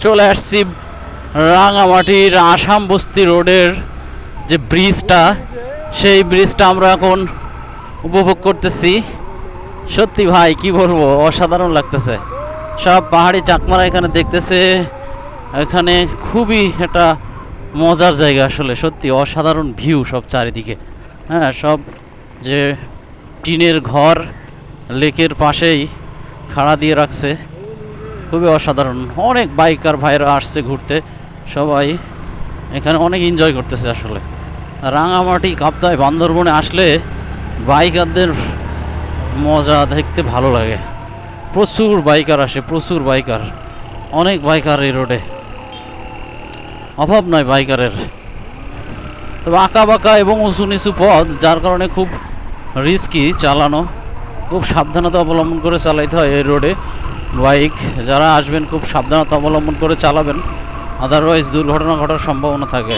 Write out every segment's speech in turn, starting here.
চলে আসছি রাঙামাটির আসাম বস্তি রোডের যে ব্রিজটা, সেই ব্রিজটা আমরা এখন উপভোগ করতেছি। সত্যি ভাই কি বলবো, অসাধারণ লাগতেছে। সব পাহাড়ি চাকমারা এখানে দেখতেছে। এখানে খুবই একটা মজার জায়গা, আসলে সত্যি অসাধারণ ভিউ সব চারিদিকে। হ্যাঁ, সব যে টিনের ঘর লেকের পাশেই খাড়া দিয়ে রাখছে, খুবই অসাধারণ। অনেক বাইকার ভাইরা আসছে ঘুরতে, সবাই এখানে অনেক এনজয় করতেছে। আসলে রাঙামাটি, কাপ্তাই, বান্দরবনে আসলে বাইকারদের মজা দেখতে ভালো লাগে। প্রচুর বাইকার আসে, প্রচুর বাইকার, অনেক বাইকার এই রোডে, অভাব নয় বাইকারের। তবে আঁকা বাঁকা এবং উঁচু নিচু পথ, যার কারণে খুব রিস্কি চালানো, খুব সাবধানতা অবলম্বন করে চালাইতে হয় এই রোডে বাইক। যারা আসবেন খুব সাবধানতা অবলম্বন করে চালাবেন, আদারওয়াইজ দুর্ঘটনা ঘটার সম্ভাবনা থাকে।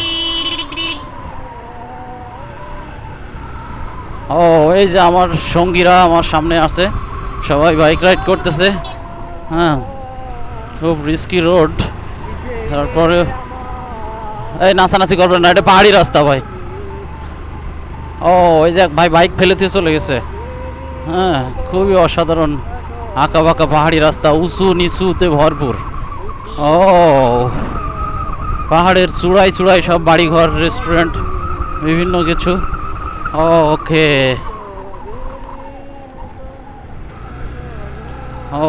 ও, এই যে আমার সঙ্গীরা আমার সামনে আছে, সবাই বাইক রাইড করতেছে। হ্যাঁ, খুব রিস্কি রোড। তারপরে এই নাচানাচি করবেন না, এটা পাহাড়ি রাস্তা ভাই। ও, ওই যে ভাই বাইক ফেলে দিয়ে চলে গেছে। হ্যাঁ, খুবই অসাধারণ আঁকা বাঁকা পাহাড়ি রাস্তা, উঁচু নিচুতে ভরপুর। ও, পাহাড়ের চূড়ায় চূড়ায় সব বাড়িঘর, রেস্টুরেন্ট, বিভিন্ন কিছু। ওকে। ও,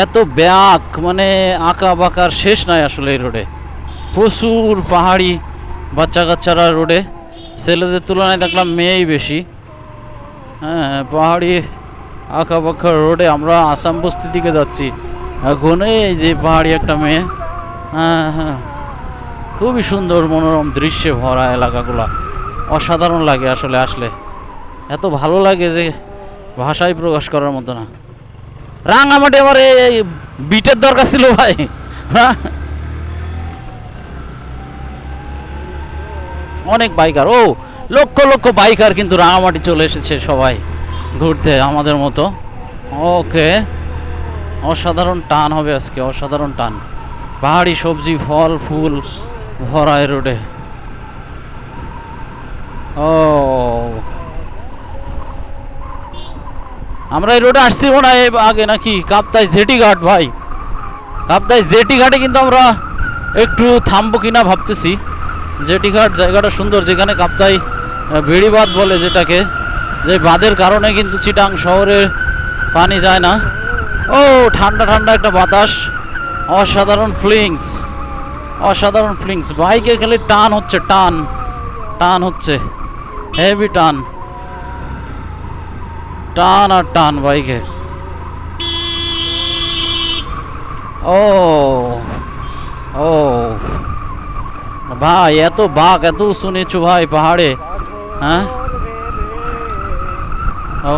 এত ব্যাক, মানে আঁকা বাঁকার শেষ নাই আসলে এই রোডে। প্রচুর পাহাড়ি বাচ্চা কাচ্চারা রোডে, ছেলেদের তুলনায় দেখলাম মেয়েই বেশি। হ্যাঁ, পাহাড়ি আঁকা বাঁকা রোডে আমরা আসাম বস্তির দিকে যাচ্ছি এখন। এই যে পাহাড়ি একটা মেয়ে। হ্যাঁ হ্যাঁ, খুবই সুন্দর মনোরম দৃশ্যে ভরা এলাকাগুলা, অসাধারণ লাগে আসলে। আসলে এত ভালো লাগে যে ভাষায় প্রকাশ করার মতো না। রাঙামাটি আমার এই বিটের দরকার ছিল ভাই। হ্যাঁ, অনেক বাইকার, ও লক্ষ লক্ষ বাইকার কিন্তু রাঙামাটি চলে এসেছে সবাই ঘুরতে আমাদের মতো। ওকে, অসাধারণ টান হবে আজকে, অসাধারণ টান। পাহাড়ি সবজি, ফল ফুল ভরা এই রোডে। ও, আমরা এই রোডে আসছি মনে হয় আগে নাকি? কাপ্তাই জেটি ঘাট ভাই, কাপ্তাই জেটি ঘাটে কিন্তু আমরা একটু থামবো কিনা ভাবতেছি। জেটি ঘাট জায়গাটা সুন্দর, যেখানে কাপ্তাই বেড়িবাঁধ বলে যেটাকে, যে বাঁধের কারণে কিন্তু চিটাং শহরে পানি যায় না। ও, ঠান্ডা ঠান্ডা একটা বাতাস, অসাধারণ ফিলিংস, অসাধারণ ফিলিংস। বাইকে খালি টান হচ্ছে, টান টান হচ্ছে, হেভি টান, টান আর টান বাইকে। ও ও ভাই, এত বাঘ, এত উঁচু নিচু ভাই পাহাড়ে। হ্যাঁ, ও